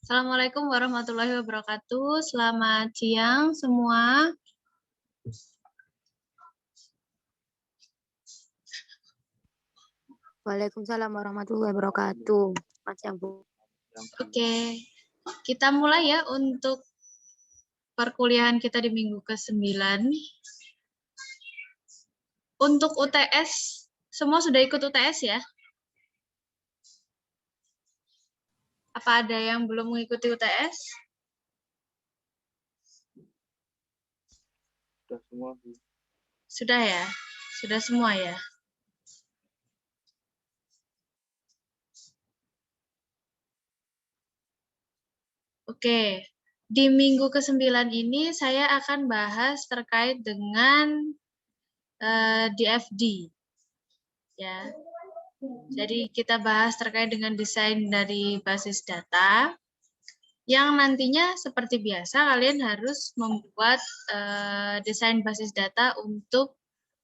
Assalamualaikum warahmatullahi wabarakatuh. Selamat siang semua. Waalaikumsalam warahmatullahi wabarakatuh. Mas yang Bu. Oke, kita mulai ya untuk perkuliahan kita di minggu ke-9. Untuk UTS, semua sudah ikut UTS ya? Apa ada yang belum mengikuti UTS? Sudah semua, Bu. Sudah ya? Sudah semua ya? Oke, di minggu ke-9 ini saya akan bahas terkait dengan DFD. Ya. Jadi kita bahas terkait dengan desain dari basis data, yang nantinya seperti biasa kalian harus membuat desain basis data untuk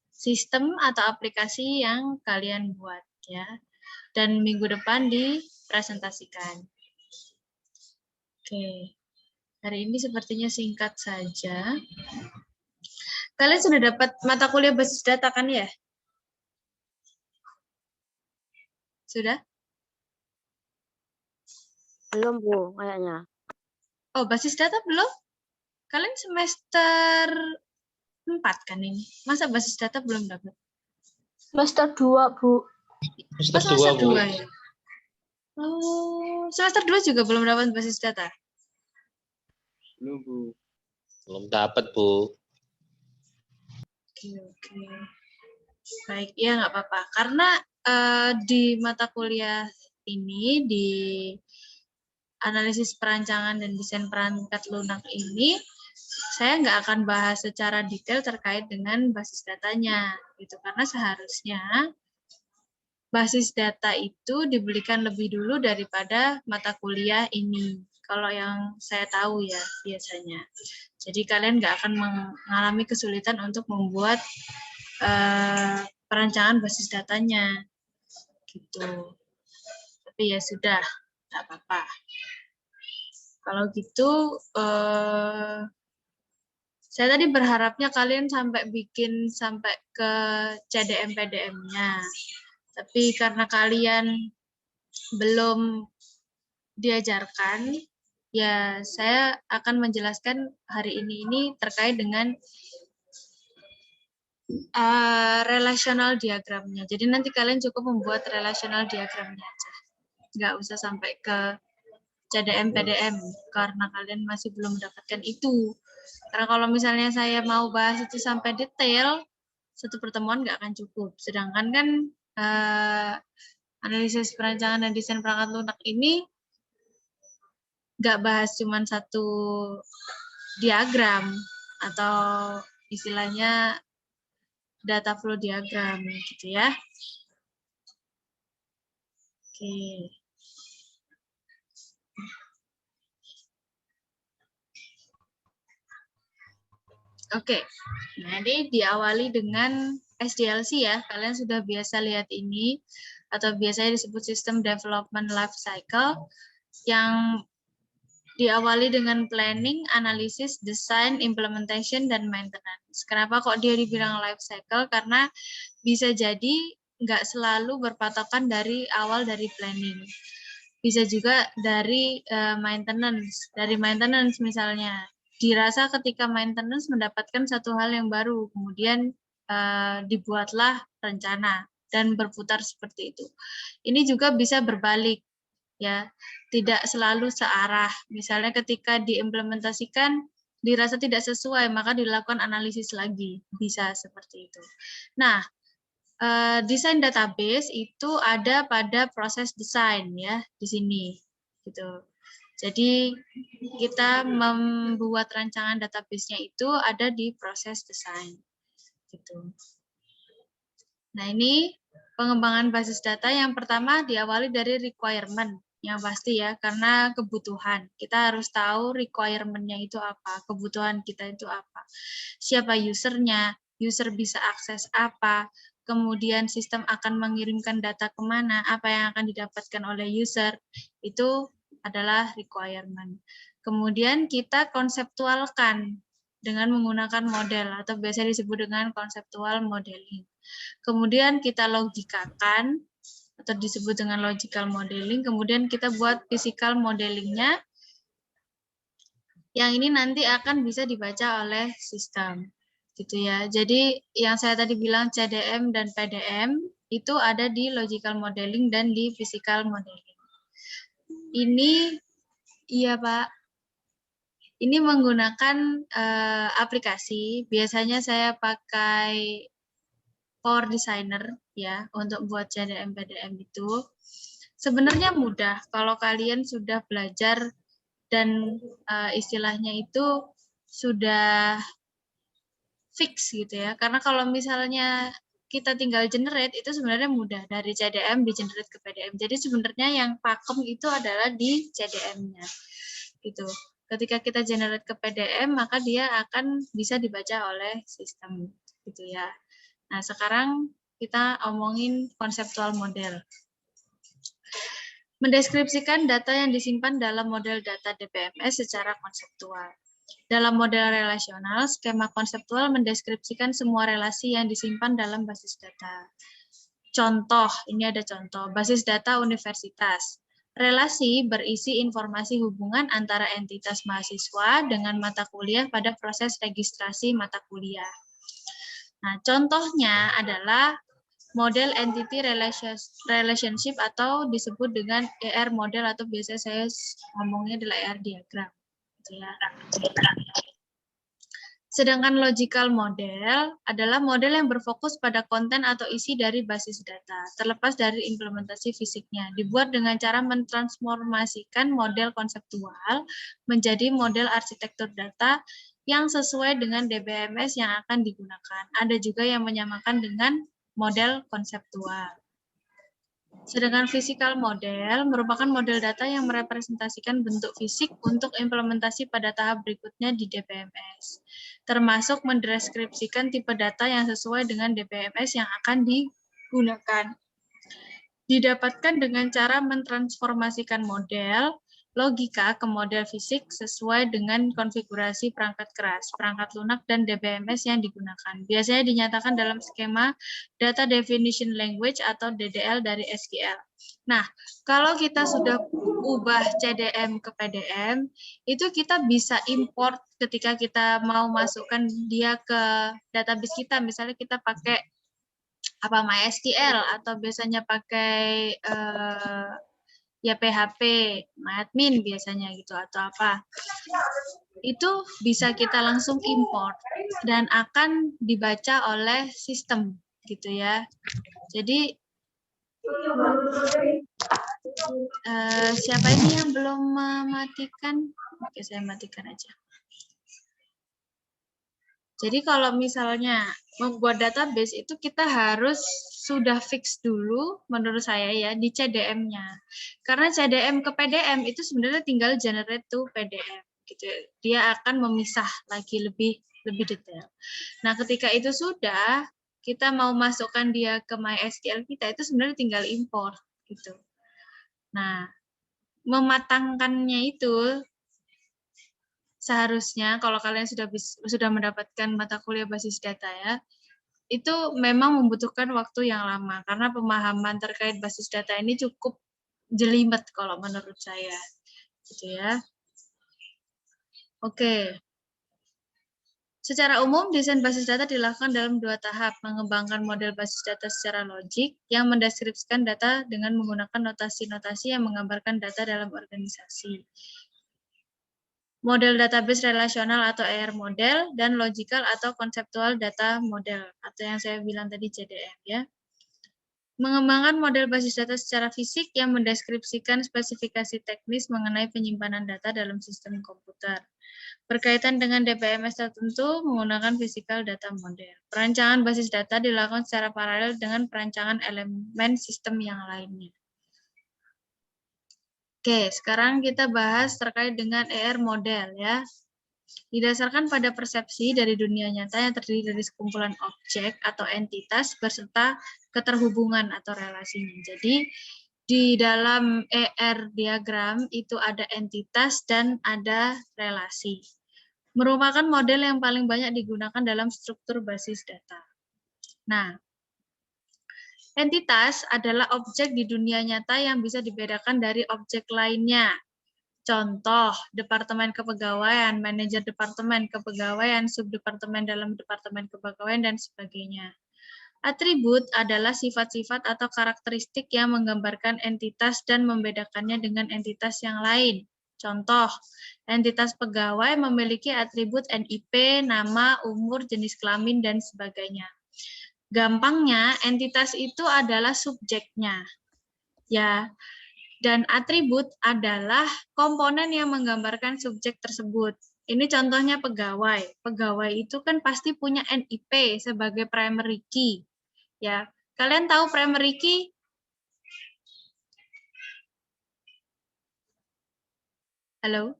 sistem atau aplikasi yang kalian buat ya. Dan minggu depan dipresentasikan. Oke. Hari ini sepertinya singkat saja. Kalian sudah dapat mata kuliah basis data kan ya? Sudah? Belum Bu, kayaknya. Oh, basis data belum? Kalian semester 4 kan ini? Masa basis data belum dapat? Semester 2, Bu. Semester 2 ya? Oh, semester 2 juga belum dapat basis data? Belum, Bu. Belum dapat, Bu. Oke. Baik, ya nggak apa-apa. Karena di mata kuliah ini, di analisis perancangan dan desain perangkat lunak ini, saya nggak akan bahas secara detail terkait dengan basis datanya. Gitu. Karena seharusnya basis data itu diberikan lebih dulu daripada mata kuliah ini. Kalau yang saya tahu ya biasanya. Jadi kalian nggak akan mengalami kesulitan untuk membuat perancangan basis datanya. Gitu. Tapi ya sudah, nggak apa-apa. Kalau gitu, saya tadi berharapnya kalian sampai bikin sampai ke CDM PDM-nya. Tapi karena kalian belum diajarkan, ya saya akan menjelaskan hari ini terkait dengan relational diagramnya. Jadi nanti kalian cukup membuat relational diagramnya aja. Nggak usah sampai ke CDM PDM karena kalian masih belum mendapatkan itu. Karena kalau misalnya saya mau bahas itu sampai detail, satu pertemuan nggak akan cukup. Sedangkan kan analisis perancangan dan desain perangkat lunak ini nggak bahas cuma satu diagram atau istilahnya data flow diagram gitu ya. Oke. Oke. Jadi diawali dengan SDLC ya. Kalian sudah biasa lihat ini atau biasanya disebut System Development Life Cycle yang diawali dengan planning, analisis, design, implementation, dan maintenance. Kenapa kok dia dibilang life cycle? Karena bisa jadi nggak selalu berpatokan dari awal dari planning. Bisa juga dari maintenance. Dari maintenance misalnya, dirasa ketika maintenance mendapatkan satu hal yang baru, kemudian dibuatlah rencana dan berputar seperti itu. Ini juga bisa berbalik. Ya, tidak selalu searah. Misalnya ketika diimplementasikan dirasa tidak sesuai, maka dilakukan analisis lagi. Bisa seperti itu. Nah, desain database itu ada pada proses desain ya di sini. Gitu. Jadi kita membuat rancangan database-nya itu ada di proses desain. Gitu. Nah, ini pengembangan basis data yang pertama diawali dari requirement. Yang pasti ya, karena kebutuhan. Kita harus tahu requirement-nya itu apa, kebutuhan kita itu apa. Siapa usernya, user bisa akses apa, kemudian sistem akan mengirimkan data kemana, apa yang akan didapatkan oleh user, itu adalah requirement. Kemudian kita konseptualkan dengan menggunakan model atau biasa disebut dengan conceptual modeling. Kemudian kita logikakan atau disebut dengan logical modeling. Kemudian kita buat physical modelingnya, yang ini nanti akan bisa dibaca oleh sistem, gitu ya. Jadi yang saya tadi bilang CDM dan PDM itu ada di logical modeling dan di physical modeling. Ini, iya Pak. Ini menggunakan aplikasi. Biasanya saya pakai Power Designer ya untuk buat CDM PDM itu. Sebenarnya mudah kalau kalian sudah belajar dan istilahnya itu sudah fix gitu ya. Karena kalau misalnya kita tinggal generate itu sebenarnya mudah dari CDM di generate ke PDM. Jadi sebenarnya yang pakem itu adalah di CDM-nya. Gitu. Ketika kita generate ke PDM, maka dia akan bisa dibaca oleh sistem, gitu ya. Nah, sekarang kita omongin konseptual model. Mendeskripsikan data yang disimpan dalam model data DBMS secara konseptual. Dalam model relasional, skema konseptual mendeskripsikan semua relasi yang disimpan dalam basis data. Contoh, ini ada contoh, basis data universitas. Relasi berisi informasi hubungan antara entitas mahasiswa dengan mata kuliah pada proses registrasi mata kuliah. Nah, contohnya adalah model entity relationship atau disebut dengan ER model atau biasa saya ngomongnya adalah ER diagram. Sedangkan logical model adalah model yang berfokus pada konten atau isi dari basis data, terlepas dari implementasi fisiknya, dibuat dengan cara mentransformasikan model konseptual menjadi model arsitektur data yang sesuai dengan DBMS yang akan digunakan. Ada juga yang menyamakan dengan model konseptual. Sedangkan physical model merupakan model data yang merepresentasikan bentuk fisik untuk implementasi pada tahap berikutnya di DBMS, termasuk mendeskripsikan tipe data yang sesuai dengan DBMS yang akan digunakan. Didapatkan dengan cara mentransformasikan model logika ke model fisik sesuai dengan konfigurasi perangkat keras, perangkat lunak, dan DBMS yang digunakan. Biasanya dinyatakan dalam skema Data Definition Language atau DDL dari SQL. Nah, kalau kita sudah ubah CDM ke PDM, itu kita bisa import ketika kita mau masukkan dia ke database kita. Misalnya kita pakai MySQL atau biasanya pakai ya PHP, MyAdmin biasanya gitu atau apa. Itu bisa kita langsung import dan akan dibaca oleh sistem gitu ya. Jadi siapa ini yang belum mematikan? Oke, saya matikan aja. Jadi kalau misalnya membuat database itu kita harus sudah fix dulu menurut saya ya di CDM-nya. Karena CDM ke PDM itu sebenarnya tinggal generate to PDM gitu. Dia akan memisah lagi lebih detail. Nah, ketika itu sudah kita mau masukkan dia ke MySQL kita itu sebenarnya tinggal import gitu. Nah, mematangkannya itu seharusnya kalau kalian sudah mendapatkan mata kuliah basis data ya, itu memang membutuhkan waktu yang lama karena pemahaman terkait basis data ini cukup jelimet kalau menurut saya, gitu ya. Oke. Secara umum, desain basis data dilakukan dalam 2 tahap, mengembangkan model basis data secara logik yang mendeskripsikan data dengan menggunakan notasi-notasi yang menggambarkan data dalam organisasi. Model database relasional atau ER model, dan logical atau konseptual data model, atau yang saya bilang tadi CDM ya. Mengembangkan model basis data secara fisik yang mendeskripsikan spesifikasi teknis mengenai penyimpanan data dalam sistem komputer. Berkaitan dengan DBMS tertentu menggunakan physical data model. Perancangan basis data dilakukan secara paralel dengan perancangan elemen sistem yang lainnya. Oke, sekarang kita bahas terkait dengan ER model ya. Didasarkan pada persepsi dari dunia nyata yang terdiri dari sekumpulan objek atau entitas berserta keterhubungan atau relasinya. Jadi di dalam ER diagram itu ada entitas dan ada relasi. Merupakan model yang paling banyak digunakan dalam struktur basis data. Nah, entitas adalah objek di dunia nyata yang bisa dibedakan dari objek lainnya. Contoh, departemen kepegawaian, manajer departemen kepegawaian, subdepartemen dalam departemen kepegawaian, dan sebagainya. Atribut adalah sifat-sifat atau karakteristik yang menggambarkan entitas dan membedakannya dengan entitas yang lain. Contoh, entitas pegawai memiliki atribut NIP, nama, umur, jenis kelamin, dan sebagainya. Gampangnya, entitas itu adalah subjeknya. Ya, dan atribut adalah komponen yang menggambarkan subjek tersebut. Ini contohnya pegawai. Pegawai itu kan pasti punya NIP sebagai primary key. Ya, kalian tahu primary key? Halo?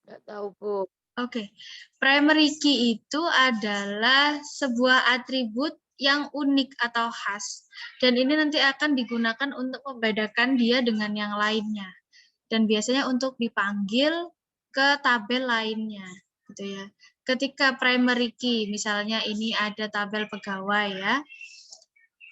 Nggak tahu, Bu. Oke. Primary key itu adalah sebuah atribut yang unik atau khas. Dan ini nanti akan digunakan untuk membedakan dia dengan yang lainnya. Dan biasanya untuk dipanggil ke tabel lainnya, gitu ya. Ketika primary key, misalnya ini ada tabel pegawai ya.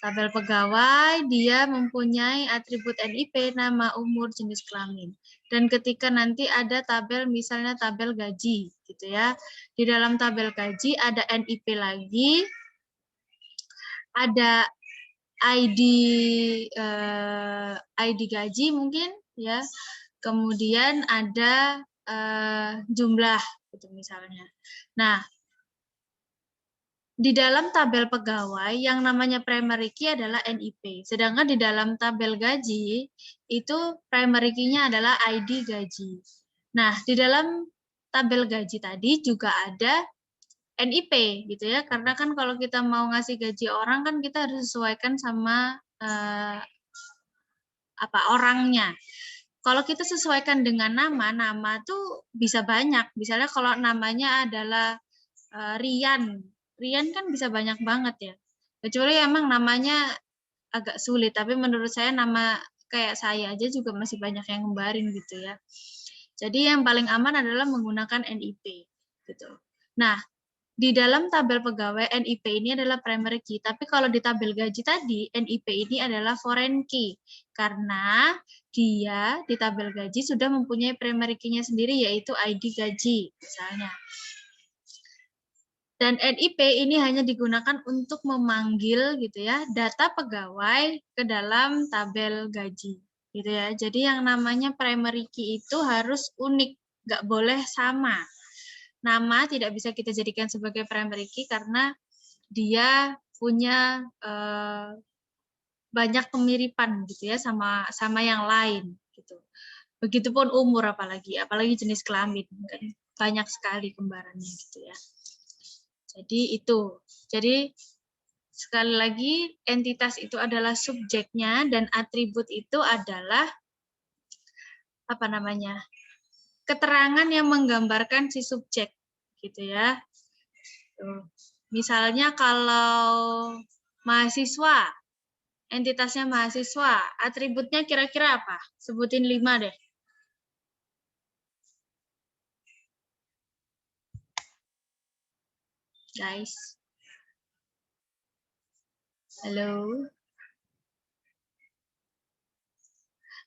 Tabel pegawai, dia mempunyai atribut NIP, nama, umur, jenis kelamin. Dan ketika nanti ada tabel, misalnya tabel gaji, gitu ya. Di dalam tabel gaji ada NIP lagi, ada ID ID gaji mungkin, ya. Kemudian ada jumlah, gitu misalnya. Nah, di dalam tabel pegawai yang namanya primary key adalah NIP. Sedangkan di dalam tabel gaji itu primary key-nya adalah ID gaji. Nah, di dalam tabel gaji tadi juga ada NIP gitu ya. Karena kan kalau kita mau ngasih gaji orang kan kita harus sesuaikan sama orangnya. Kalau kita sesuaikan dengan nama tuh bisa banyak. Misalnya kalau namanya adalah Rian kan bisa banyak banget ya. Kecuali emang namanya agak sulit, tapi menurut saya nama kayak saya aja juga masih banyak yang ngembarin gitu ya. Jadi yang paling aman adalah menggunakan NIP gitu. Nah, di dalam tabel pegawai NIP ini adalah primary key, tapi kalau di tabel gaji tadi NIP ini adalah foreign key karena dia di tabel gaji sudah mempunyai primary key-nya sendiri yaitu ID gaji misalnya. Dan NIP ini hanya digunakan untuk memanggil gitu ya data pegawai ke dalam tabel gaji gitu ya. Jadi yang namanya primary key itu harus unik, nggak boleh sama. Nama tidak bisa kita jadikan sebagai primary key karena dia punya banyak kemiripan gitu ya sama yang lain gitu. Begitupun umur apalagi jenis kelamin kan banyak sekali kembarannya gitu ya. Jadi itu. Jadi sekali lagi entitas itu adalah subjeknya dan atribut itu adalah keterangan yang menggambarkan si subjek gitu ya. Tuh. Misalnya kalau mahasiswa, entitasnya mahasiswa, atributnya kira-kira apa? Sebutin 5 deh. Guys. Halo.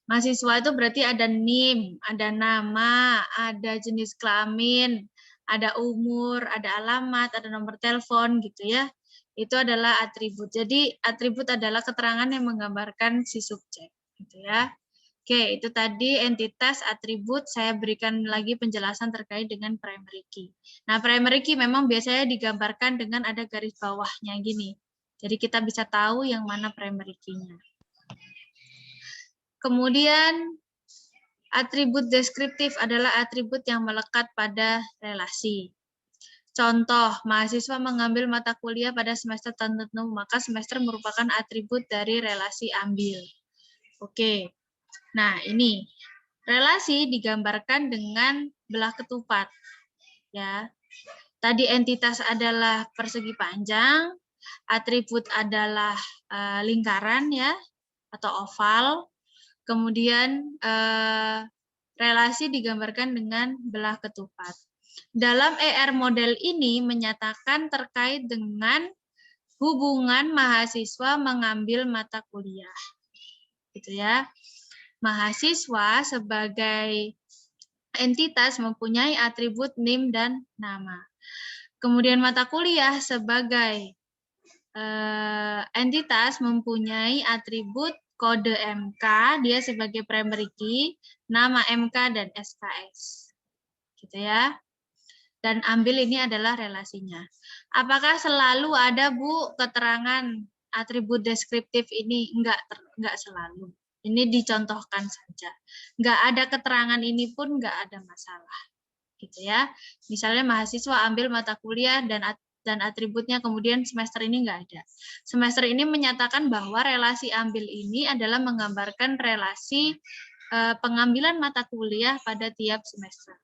Mahasiswa itu berarti ada NIM, ada nama, ada jenis kelamin, ada umur, ada alamat, ada nomor telepon gitu ya. Itu adalah atribut. Jadi atribut adalah keterangan yang menggambarkan si subjek gitu ya. Oke, itu tadi entitas, atribut. Saya berikan lagi penjelasan terkait dengan primary key. Nah, primary key memang biasanya digambarkan dengan ada garis bawahnya gini. Jadi kita bisa tahu yang mana primary key-nya. Kemudian atribut deskriptif adalah atribut yang melekat pada relasi. Contoh, mahasiswa mengambil mata kuliah pada semester tertentu, maka semester merupakan atribut dari relasi ambil. Oke. Nah, ini relasi digambarkan dengan belah ketupat. Ya. Tadi entitas adalah persegi panjang, atribut adalah lingkaran ya atau oval. Kemudian relasi digambarkan dengan belah ketupat. Dalam ER model ini menyatakan terkait dengan hubungan mahasiswa mengambil mata kuliah. Gitu ya. Mahasiswa sebagai entitas mempunyai atribut NIM dan nama. Kemudian mata kuliah sebagai entitas mempunyai atribut kode MK, dia sebagai primary key, nama MK dan SKS. Gitu ya. Dan ambil ini adalah relasinya. Apakah selalu ada, Bu, keterangan atribut deskriptif ini? Enggak selalu. Ini dicontohkan saja. Enggak ada keterangan ini pun enggak ada masalah. Gitu ya. Misalnya mahasiswa ambil mata kuliah dan atributnya kemudian semester ini enggak ada. Semester ini menyatakan bahwa relasi ambil ini adalah menggambarkan relasi pengambilan mata kuliah pada tiap semester.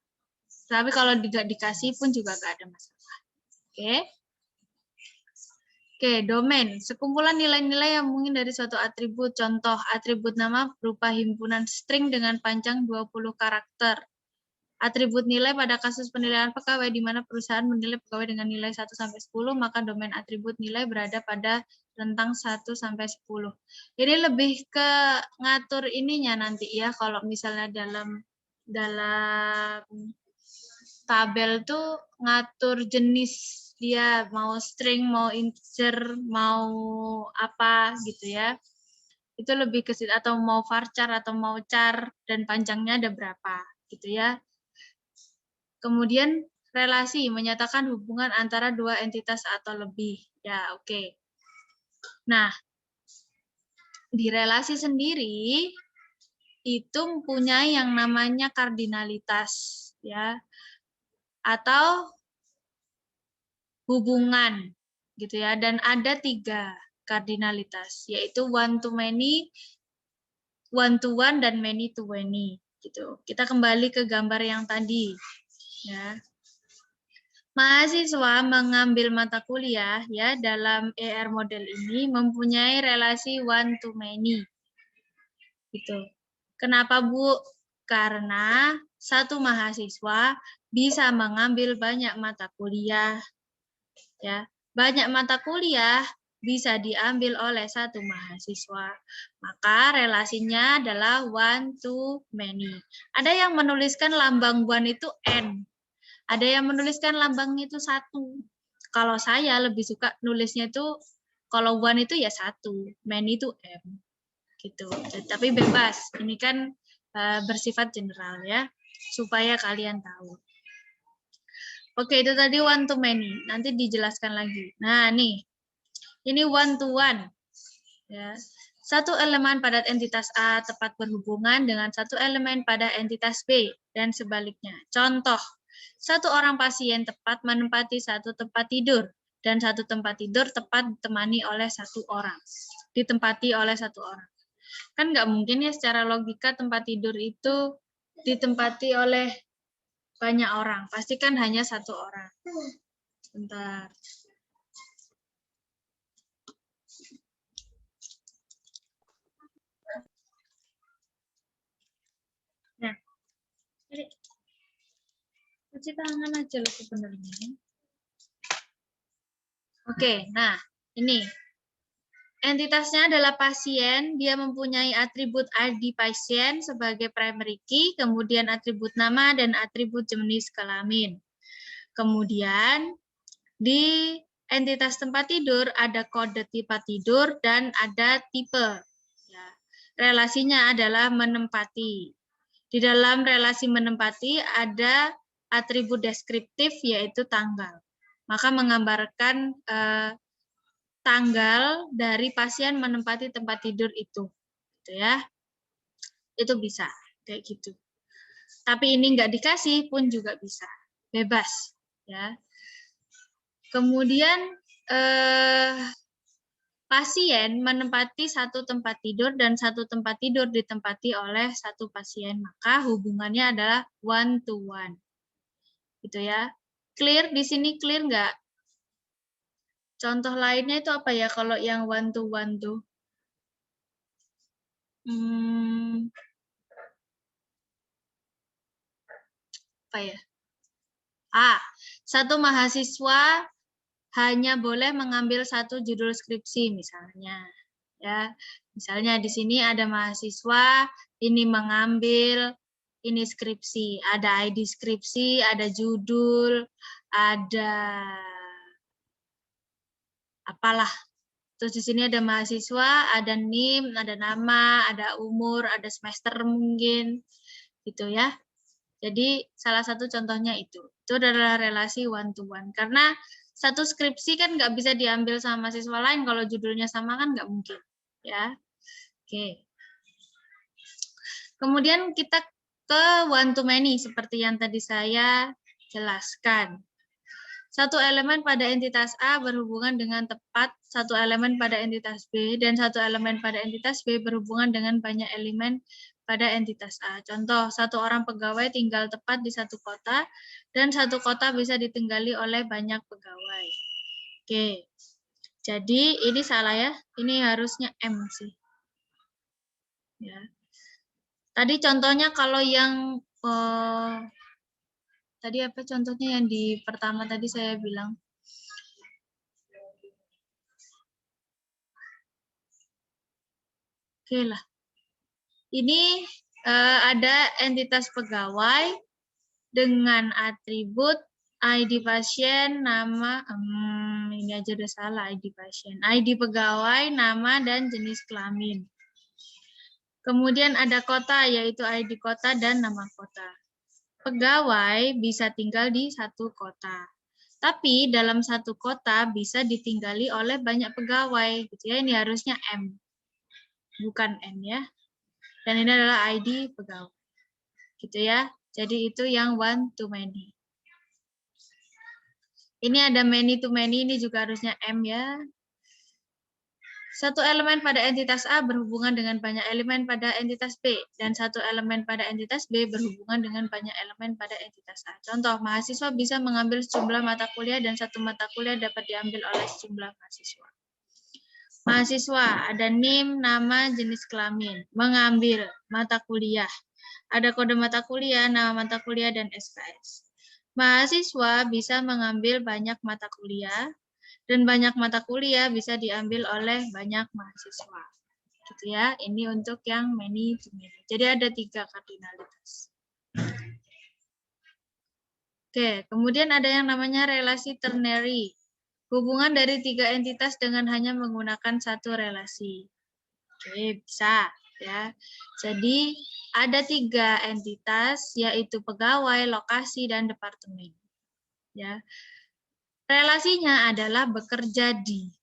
Tapi kalau tidak dikasih pun juga nggak ada masalah. Oke. Oke, domain. Sekumpulan nilai-nilai yang mungkin dari suatu atribut. Contoh, atribut nama berupa himpunan string dengan panjang 20 karakter. Atribut nilai pada kasus penilaian pegawai di mana perusahaan menilai pegawai dengan nilai 1 sampai 10, maka domain atribut nilai berada pada rentang 1 sampai 10. Jadi lebih ke ngatur ininya nanti ya, kalau misalnya dalam tabel tuh ngatur jenis dia, mau string, mau integer, mau apa gitu ya. Itu lebih ke situ, atau mau varchar atau mau char dan panjangnya ada berapa gitu ya. Kemudian relasi menyatakan hubungan antara dua entitas atau lebih. Ya, oke. Nah, di relasi sendiri itu mempunyai yang namanya kardinalitas ya, atau hubungan gitu ya, dan ada 3 kardinalitas, yaitu one to many, one to one, dan many to many gitu. Kita kembali ke gambar yang tadi ya. Mahasiswa mengambil mata kuliah ya dalam ER model ini mempunyai relasi one to many gitu. Kenapa, Bu? Karena satu mahasiswa bisa mengambil banyak mata kuliah ya. Banyak mata kuliah bisa diambil oleh satu mahasiswa. Maka relasinya adalah one to many. Ada yang menuliskan lambang one itu N. Ada yang menuliskan lambangnya itu 1. Kalau saya lebih suka nulisnya itu, kalau one itu ya 1, many itu M. Gitu. Tapi bebas. Ini kan bersifat general ya, supaya kalian tahu. Oke, itu tadi one to many. Nanti dijelaskan lagi. Nah, nih. Ini one to one. Ya. Satu elemen pada entitas A tepat berhubungan dengan satu elemen pada entitas B dan sebaliknya. Contoh, satu orang pasien tepat menempati satu tempat tidur dan satu tempat tidur tepat ditemani oleh satu orang. Ditempati oleh satu orang. Kan nggak mungkin ya secara logika tempat tidur itu ditempati oleh banyak orang. Pasti kan hanya satu orang. Sebentar. Nah, jadi cuci tangan aja loh sebenarnya. Oke, nah ini. Entitasnya adalah pasien, dia mempunyai atribut ID pasien sebagai primary key, kemudian atribut nama dan atribut jenis kelamin. Kemudian di entitas tempat tidur ada kode tipe tidur dan ada tipe. Ya. Relasinya adalah menempati. Di dalam relasi menempati ada atribut deskriptif yaitu tanggal. Maka menggambarkan tanggal dari pasien menempati tempat tidur itu, gitu ya. Itu bisa kayak gitu. Tapi ini nggak dikasih pun juga bisa, bebas, ya. Kemudian pasien menempati satu tempat tidur dan satu tempat tidur ditempati oleh satu pasien, maka hubungannya adalah one to one, gitu ya. Clear di sini, clear nggak? Contoh lainnya itu apa ya kalau yang one to one tuh? Apa ya? A. Satu mahasiswa hanya boleh mengambil satu judul skripsi misalnya. Ya, misalnya di sini ada mahasiswa ini mengambil ini skripsi, ada ID skripsi, ada judul, ada apalah. Terus di sini ada mahasiswa, ada NIM, ada nama, ada umur, ada semester mungkin, gitu ya. Jadi salah satu contohnya itu adalah relasi one to one. Karena satu skripsi kan nggak bisa diambil sama mahasiswa lain, kalau judulnya sama kan nggak mungkin, ya. Oke. Kemudian kita ke one to many seperti yang tadi saya jelaskan. Satu elemen pada entitas A berhubungan dengan tepat satu elemen pada entitas B, dan satu elemen pada entitas B berhubungan dengan banyak elemen pada entitas A. Contoh, satu orang pegawai tinggal tepat di satu kota, dan satu kota bisa ditinggali oleh banyak pegawai. Oke, jadi ini salah ya, ini harusnya M sih. Ya. Tadi contohnya kalau yang tadi apa contohnya yang di pertama tadi saya bilang? Oke lah. Ini ada entitas pegawai dengan atribut ID pasien, nama, ini aja udah salah ID pasien. ID pegawai, nama, dan jenis kelamin. Kemudian ada kota, yaitu ID kota dan nama kota. Pegawai bisa tinggal di satu kota. Tapi dalam satu kota bisa ditinggali oleh banyak pegawai. Gitu ya. Ini harusnya M, bukan N ya. Dan ini adalah ID pegawai. Gitu ya. Jadi itu yang one to many. Ini ada many to many, ini juga harusnya M ya. Satu elemen pada entitas A berhubungan dengan banyak elemen pada entitas B, dan satu elemen pada entitas B berhubungan dengan banyak elemen pada entitas A. Contoh, mahasiswa bisa mengambil sejumlah mata kuliah dan satu mata kuliah dapat diambil oleh sejumlah mahasiswa. Mahasiswa, ada NIM, nama, jenis kelamin. Mengambil mata kuliah. Ada kode mata kuliah, nama mata kuliah, dan SKS. Mahasiswa bisa mengambil banyak mata kuliah, dan banyak mata kuliah bisa diambil oleh banyak mahasiswa. Gitu ya. Ini untuk yang many to many. Jadi ada 3 kardinalitas. Oke, kemudian ada yang namanya relasi ternary. Hubungan dari 3 entitas dengan hanya menggunakan satu relasi. Oke, bisa ya. Jadi ada 3 entitas, yaitu pegawai, lokasi, dan departemen. Ya. Relasinya adalah bekerja di.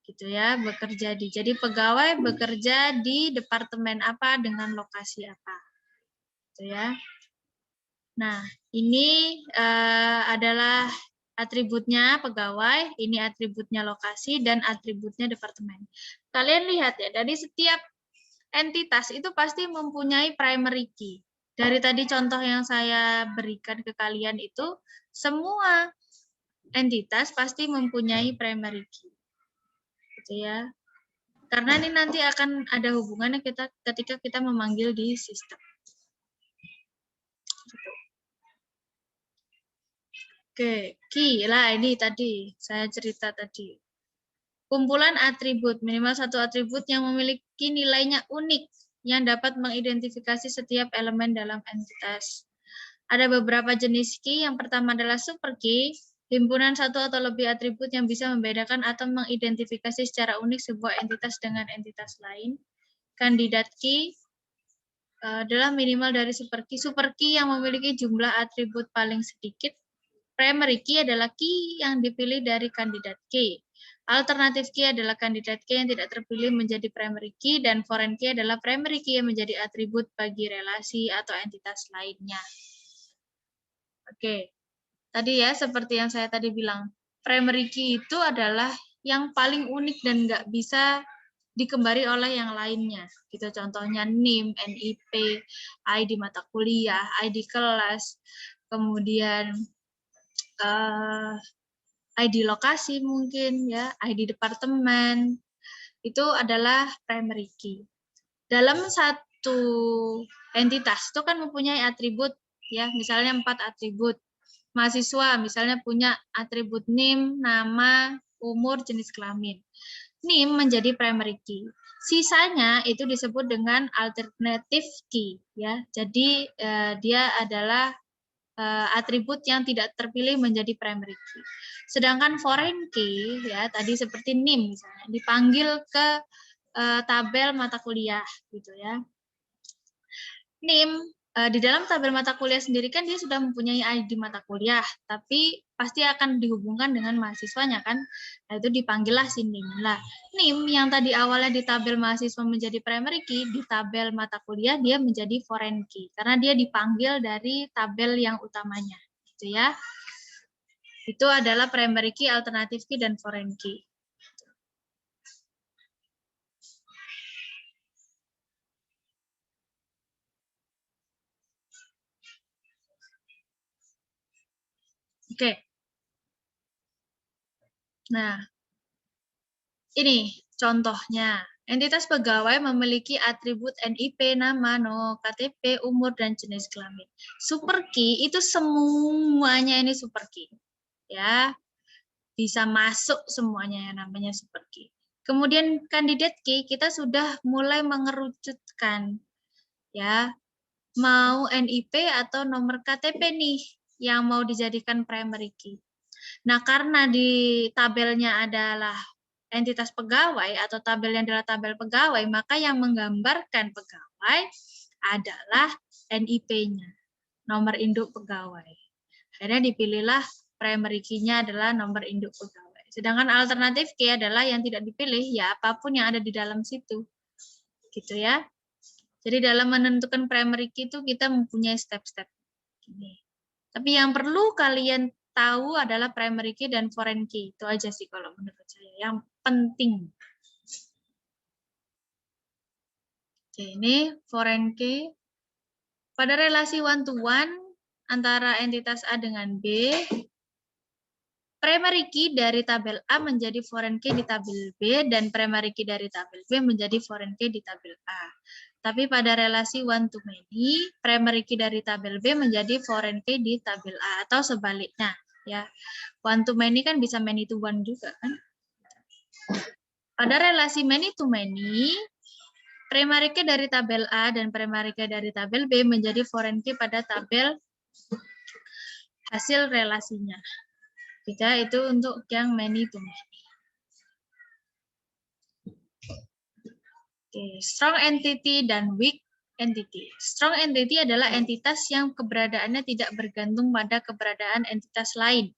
Gitu ya, bekerja di. Jadi pegawai bekerja di departemen apa dengan lokasi apa. Gitu ya. Nah, ini adalah atributnya pegawai, ini atributnya lokasi, dan atributnya departemen. Kalian lihat ya, dari setiap entitas itu pasti mempunyai primary key. Dari tadi contoh yang saya berikan ke kalian itu, semua entitas pasti mempunyai primary key. Gitu ya. Karena ini nanti akan ada hubungannya ketika kita memanggil di sistem. Oke, key lah ini tadi saya cerita tadi. Kumpulan atribut, minimal satu atribut yang memiliki nilainya unik yang dapat mengidentifikasi setiap elemen dalam entitas. Ada beberapa jenis key. Yang pertama adalah super key, himpunan satu atau lebih atribut yang bisa membedakan atau mengidentifikasi secara unik sebuah entitas dengan entitas lain. Kandidat key adalah minimal dari super key. Super key yang memiliki jumlah atribut paling sedikit. Primary key adalah key yang dipilih dari kandidat key. Alternative key adalah kandidat key yang tidak terpilih menjadi primary key, dan foreign key adalah primary key yang menjadi atribut bagi relasi atau entitas lainnya. Oke, tadi ya seperti yang saya tadi bilang, primary key itu adalah yang paling unik dan nggak bisa dikembari oleh yang lainnya. Gitu contohnya NIM, NIP, ID mata kuliah, ID kelas, kemudian ID lokasi mungkin ya, ID departemen, itu adalah primary key. Dalam satu entitas itu kan mempunyai atribut ya, misalnya 4 atribut. Mahasiswa misalnya punya atribut NIM, nama, umur, jenis kelamin. NIM menjadi primary key. Sisanya itu disebut dengan alternative key, ya. Jadi dia adalah atribut yang tidak terpilih menjadi primary key. Sedangkan foreign key, ya, tadi seperti NIM misalnya, dipanggil ke tabel mata kuliah, gitu ya. NIM di dalam tabel mata kuliah sendiri kan dia sudah mempunyai ID mata kuliah, tapi pasti akan dihubungkan dengan mahasiswanya kan, nah itu dipanggillah si NIM. Lah, NIM yang tadi awalnya di tabel mahasiswa menjadi primary key, di tabel mata kuliah dia menjadi foreign key, karena dia dipanggil dari tabel yang utamanya, gitu ya. Itu adalah primary key, alternative key, dan foreign key. Oke. Nah, ini contohnya. Entitas pegawai memiliki atribut NIP, nama, KTP, umur, dan jenis kelamin. Super key itu semuanya ini super key. Ya, bisa masuk semuanya yang namanya super key. Kemudian candidate key kita sudah mulai mengerucutkan. Ya, mau NIP atau nomor KTP nih yang mau dijadikan primary key. Nah, karena di tabelnya adalah entitas pegawai atau tabel yang adalah tabel pegawai, maka yang menggambarkan pegawai adalah NIP-nya, nomor induk pegawai. Akhirnya dipilihlah primary key-nya adalah nomor induk pegawai. Sedangkan alternatif key adalah yang tidak dipilih, ya apapun yang ada di dalam situ. Gitu ya. Jadi dalam menentukan primary key itu kita mempunyai step-step. Tapi yang perlu kalian tahu adalah primary key dan foreign key. Itu aja sih kalau menurut saya. Yang penting. Oke, ini foreign key. Pada relasi one-to-one antara entitas A dengan B, primary key dari tabel A menjadi foreign key di tabel B, dan primary key dari tabel B menjadi foreign key di tabel A. Tapi pada relasi one-to-many, primary key dari tabel B menjadi foreign key di tabel A, atau sebaliknya. Ya, one-to-many kan bisa many-to-one juga kan. Pada relasi many-to-many, primary key dari tabel A dan primary key dari tabel B menjadi foreign key pada tabel hasil relasinya. Kita itu untuk yang many-to-many. Oke, strong entity dan weak entity. Strong entity adalah entitas yang keberadaannya tidak bergantung pada keberadaan entitas lain.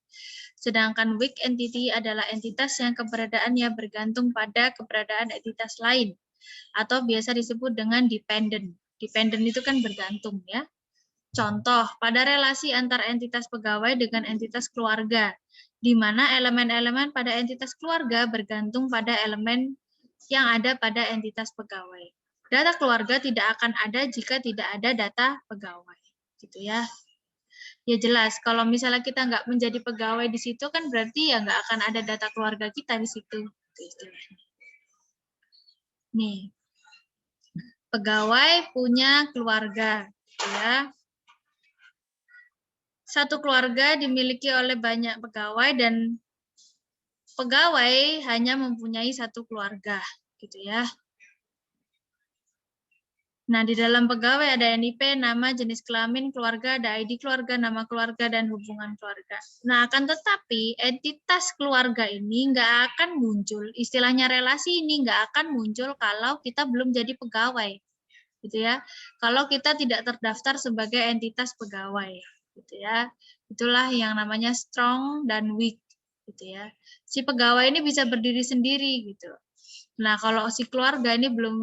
Sedangkan weak entity adalah entitas yang keberadaannya bergantung pada keberadaan entitas lain. Atau biasa disebut dengan dependent. Dependent itu kan bergantung ya. Contoh, pada relasi antar entitas pegawai dengan entitas keluarga, di mana elemen-elemen pada entitas keluarga bergantung pada elemen yang ada pada entitas pegawai. Data keluarga tidak akan ada jika tidak ada data pegawai. Gitu ya. Ya jelas, kalau misalnya kita nggak menjadi pegawai di situ kan berarti ya nggak akan ada data keluarga kita di situ. Itu istilahnya. Nih, pegawai punya keluarga, ya. Satu keluarga dimiliki oleh banyak pegawai dan pegawai hanya mempunyai satu keluarga, gitu ya. Nah, di dalam pegawai ada NIP, nama, jenis kelamin, keluarga, ada ID keluarga, nama keluarga, dan hubungan keluarga. Nah, akan tetapi entitas keluarga ini nggak akan muncul, istilahnya relasi ini nggak akan muncul kalau kita belum jadi pegawai, gitu ya. Kalau kita tidak terdaftar sebagai entitas pegawai, gitu ya. Itulah yang namanya strong dan weak, gitu ya. Si pegawai ini bisa berdiri sendiri, gitu. Nah, kalau si keluarga ini belum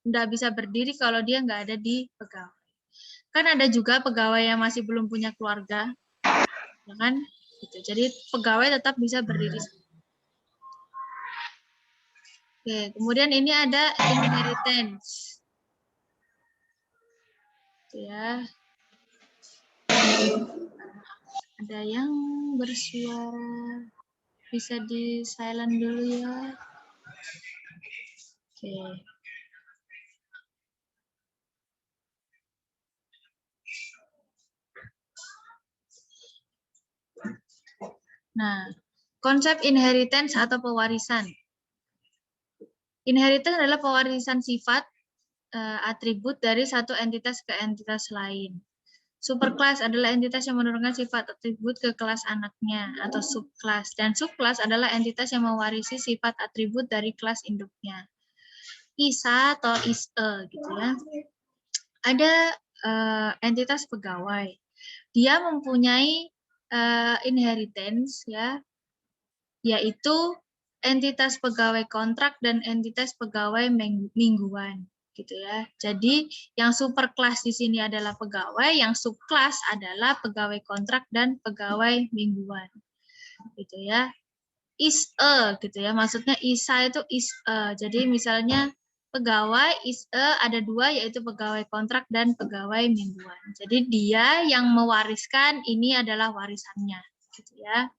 nggak bisa berdiri kalau dia nggak ada di pegawai. Kan ada juga pegawai yang masih belum punya keluarga, ya kan? Gitu. Jadi pegawai tetap bisa berdiri. Oke, kemudian ini ada inheritance. Ya. Ada yang bersuara. Bisa di silent dulu ya. Oke. Nah, konsep inheritance atau pewarisan. Inheritance adalah pewarisan sifat atribut dari satu entitas ke entitas lain. Superkelas adalah entitas yang menurunkan sifat atribut ke kelas anaknya atau subkelas. Dan subkelas adalah entitas yang mewarisi sifat atribut dari kelas induknya. ISA atau ISE gitu ya. Ada entitas pegawai. Dia mempunyai inheritance ya, yaitu entitas pegawai kontrak dan entitas pegawai mingguan gitu ya. Jadi yang superkelas di sini adalah pegawai, yang subkelas adalah pegawai kontrak dan pegawai mingguan. Gitu ya. ISE gitu ya. Maksudnya ISA itu ISE. Jadi misalnya pegawai ISE ada dua, yaitu pegawai kontrak dan pegawai mingguan. Jadi dia yang mewariskan, ini adalah warisannya gitu ya.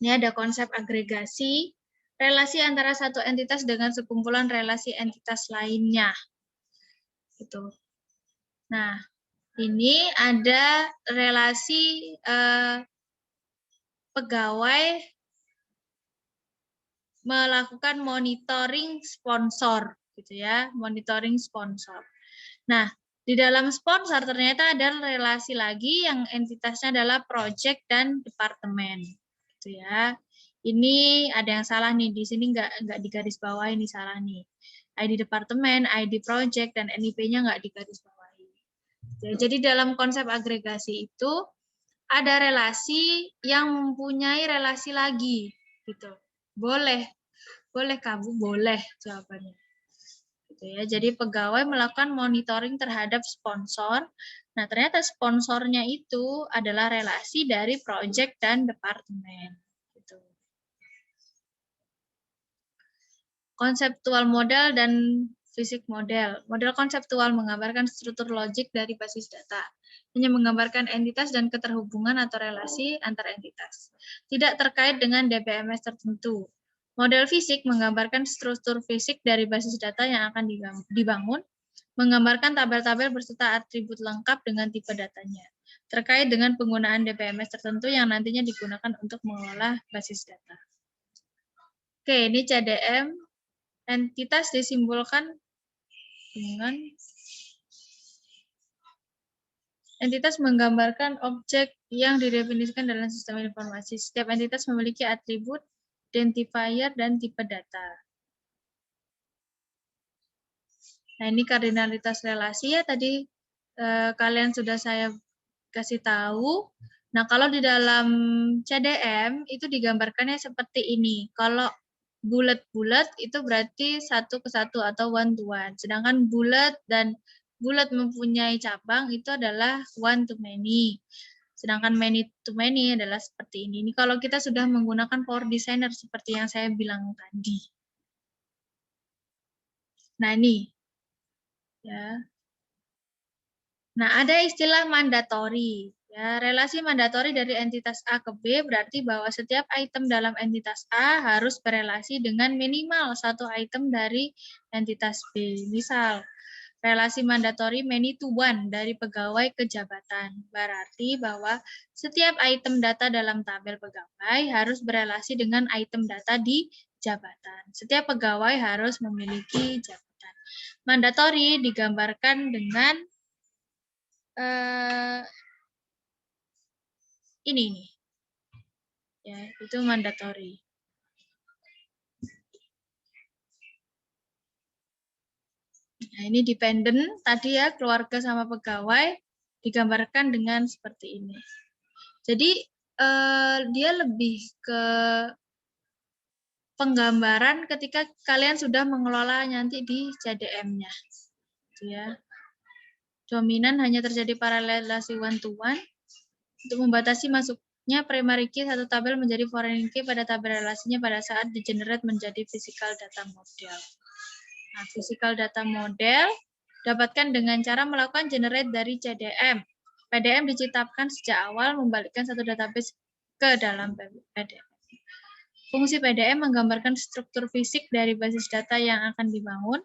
Ini ada konsep agregasi, relasi antara satu entitas dengan sekumpulan relasi entitas lainnya. Gitu. Nah, ini ada relasi pegawai melakukan monitoring sponsor, gitu ya, monitoring sponsor. Nah, di dalam sponsor ternyata ada relasi lagi yang entitasnya adalah project dan departemen. Gitu ya. Ini ada yang salah nih, di sini nggak digaris bawah, ini salah nih. ID departemen, ID project, dan NIP-nya nggak digaris bawahi. Jadi dalam konsep agregasi itu ada relasi yang mempunyai relasi lagi, gitu. Boleh Kabu, boleh jawabannya. Gitu ya. Jadi pegawai melakukan monitoring terhadap sponsor. Nah, ternyata sponsornya itu adalah relasi dari project dan departemen. Gitu. Konseptual model dan fisik model. Model konseptual menggambarkan struktur logik dari basis data. Hanya menggambarkan entitas dan keterhubungan atau relasi antar entitas. Tidak terkait dengan DBMS tertentu. Model fisik menggambarkan struktur fisik dari basis data yang akan dibangun, menggambarkan tabel-tabel berserta atribut lengkap dengan tipe datanya, terkait dengan penggunaan DBMS tertentu yang nantinya digunakan untuk mengolah basis data. Oke, ini CDM. Entitas disimbolkan dengan entitas menggambarkan objek yang didefinisikan dalam sistem informasi. Setiap entitas memiliki atribut, identifier, dan tipe data. Nah, ini kardinalitas relasi ya, tadi kalian sudah saya kasih tahu. Nah, kalau di dalam CDM itu digambarkannya seperti ini. Kalau bulat-bulat itu berarti satu ke satu atau one to one. Sedangkan bulat mempunyai cabang itu adalah one to many. Sedangkan many to many adalah seperti ini. Ini kalau kita sudah menggunakan Power Designer seperti yang saya bilang tadi. Nah, ini. Ya. Nah, ada istilah mandatori. Ya, relasi mandatori dari entitas A ke B berarti bahwa setiap item dalam entitas A harus berelasi dengan minimal satu item dari entitas B. Misal, relasi mandatori many to one dari pegawai ke jabatan. Berarti bahwa setiap item data dalam tabel pegawai harus berelasi dengan item data di jabatan. Setiap pegawai harus memiliki jabatan. Mandatori digambarkan dengan ini nih. Ya, itu mandatori. Nah, ini dependent tadi ya, keluarga sama pegawai digambarkan dengan seperti ini. Jadi dia lebih ke penggambaran ketika kalian sudah mengelola nanti di CDM-nya. Ya. Dominan hanya terjadi paralelasi one to one untuk membatasi masuknya primary key satu tabel menjadi foreign key pada tabel relasinya pada saat di-generate menjadi physical data model. Nah, physical data model dapatkan dengan cara melakukan generate dari CDM. PDM diciptakan sejak awal membalikkan satu database ke dalam PDM. Fungsi PDM menggambarkan struktur fisik dari basis data yang akan dibangun,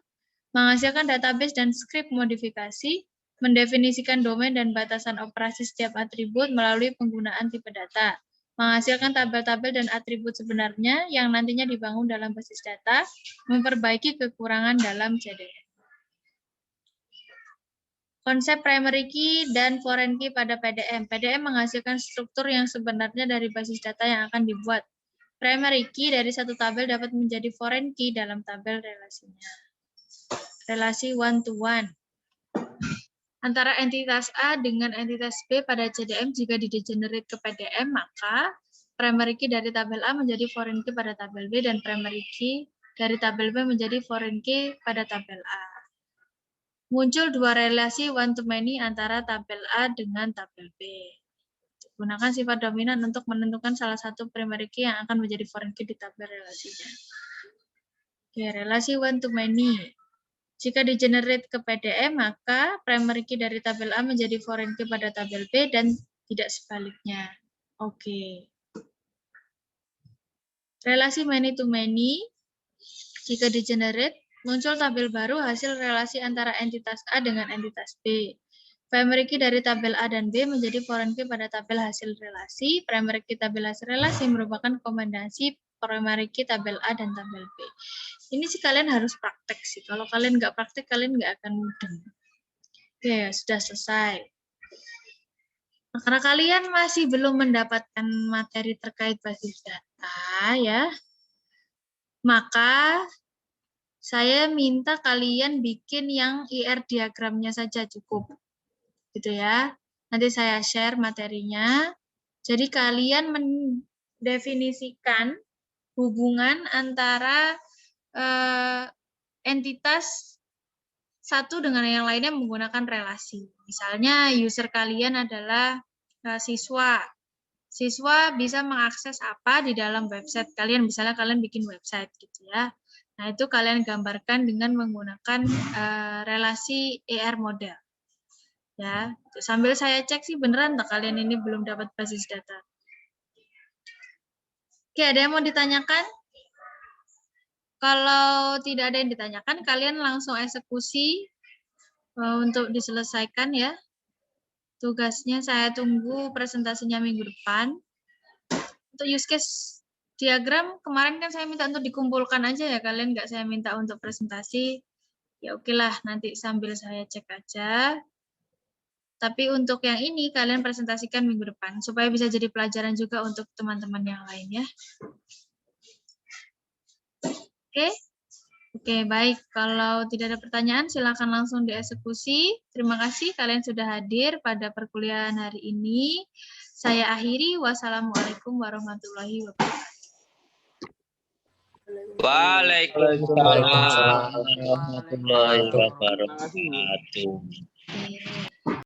menghasilkan database dan script modifikasi, mendefinisikan domain dan batasan operasi setiap atribut melalui penggunaan tipe data, menghasilkan tabel-tabel dan atribut sebenarnya yang nantinya dibangun dalam basis data, memperbaiki kekurangan dalam CDM. Konsep primary key dan foreign key pada PDM. PDM menghasilkan struktur yang sebenarnya dari basis data yang akan dibuat. Primary key dari satu tabel dapat menjadi foreign key dalam tabel relasinya. Relasi one-to-one. Antara entitas A dengan entitas B pada CDM jika di-degenerate ke PDM, maka primary key dari tabel A menjadi foreign key pada tabel B dan primary key dari tabel B menjadi foreign key pada tabel A. Muncul dua relasi one-to-many antara tabel A dengan tabel B. Gunakan sifat dominan untuk menentukan salah satu primary key yang akan menjadi foreign key di tabel relasinya. Oke, relasi one-to-many. Jika di-generate ke PDM, maka primary key dari tabel A menjadi foreign key pada tabel B dan tidak sebaliknya. Oke. Relasi many-to-many. Jika di-generate, muncul tabel baru hasil relasi antara entitas A dengan entitas B. Primary key dari tabel A dan B menjadi foreign key pada tabel hasil relasi. Primary key tabel hasil relasi merupakan kombinasi primary key tabel A dan tabel B. Ini sih kalian harus praktek sih. Kalau kalian nggak praktek, kalian nggak akan mudeng. Oke, sudah selesai. Nah, karena kalian masih belum mendapatkan materi terkait basis data, ya, maka saya minta kalian bikin yang IR diagramnya saja cukup. Gitu ya. Nanti saya share materinya. Jadi kalian mendefinisikan hubungan antara entitas satu dengan yang lainnya menggunakan relasi. Misalnya user kalian adalah siswa. Siswa bisa mengakses apa di dalam website kalian. Misalnya kalian bikin website gitu ya. Nah, itu kalian gambarkan dengan menggunakan relasi ER model. Ya, sambil saya cek sih beneran tak kalian ini belum dapat basis data. Oke, ada yang mau ditanyakan? Kalau tidak ada yang ditanyakan, kalian langsung eksekusi untuk diselesaikan ya. Tugasnya saya tunggu presentasinya minggu depan. Untuk use case diagram, kemarin kan saya minta untuk dikumpulkan aja ya, kalian nggak saya minta untuk presentasi. Ya oke lah, nanti sambil saya cek aja. Tapi untuk yang ini, kalian presentasikan minggu depan, supaya bisa jadi pelajaran juga untuk teman-teman yang lain ya. Oke? Oke, baik. Kalau tidak ada pertanyaan, silakan langsung dieksekusi. Terima kasih kalian sudah hadir pada perkuliahan hari ini. Saya akhiri. Wassalamualaikum warahmatullahi wabarakatuh. Waalaikumsalam warahmatullahi Terima kasih. wabarakatuh.